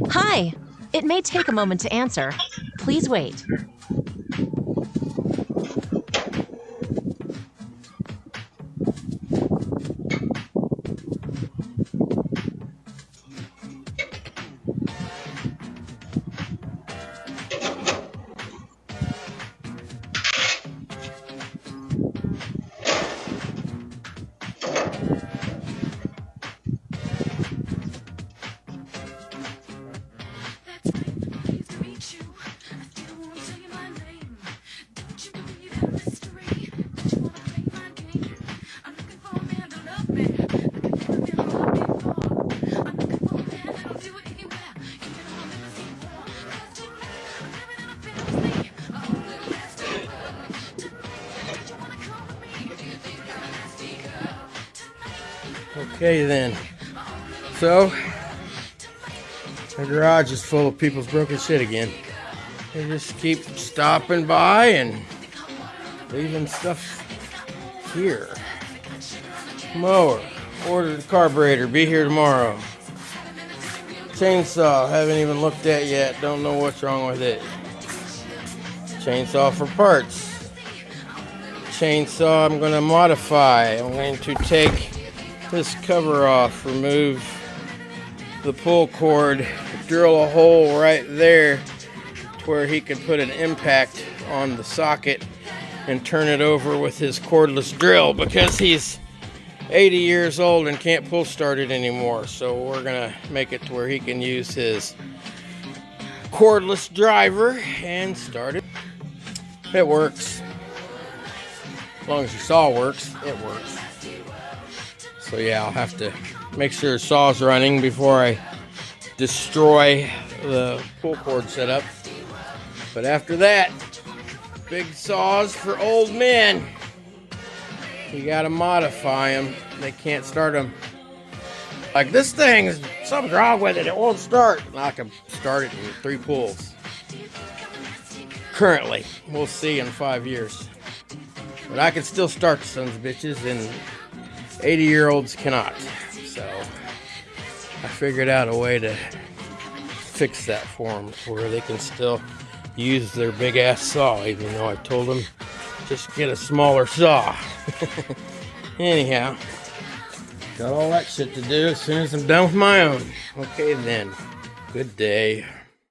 Hi. It may take a moment to answer. Please wait. Okay then, so the garage is full of people's broken shit again. They just keep stopping by and leaving stuff here. Mower, ordered a carburetor, be here tomorrow. Chainsaw, haven't even looked at yet, don't know what's wrong with it. Chainsaw for parts. Chainsaw I'm going to modify. I'm going to take this cover off, remove the pull cord, drill a hole right there to where he can put an impact on the socket and turn it over with his cordless drill, because he's 80 years old and can't pull start it anymore. So we're gonna make it to where he can use his cordless driver and start it. It works. As long as your saw works, it works. So yeah, I'll have to make sure the saw's running before I destroy the pull cord setup. But after that, big saws for old men. You gotta modify them. They can't start them. Like this thing, something's wrong with it. It won't start. I can start it in 3 pulls. Currently, we'll see in 5 years. But I can still start the sons of bitches, and 80-year-olds cannot. So I figured out a way to fix that for them to where they can still use their big ass saw, even though I told them just get a smaller saw. Anyhow, got all that shit to do as soon as I'm done with my own. Okay then, good day.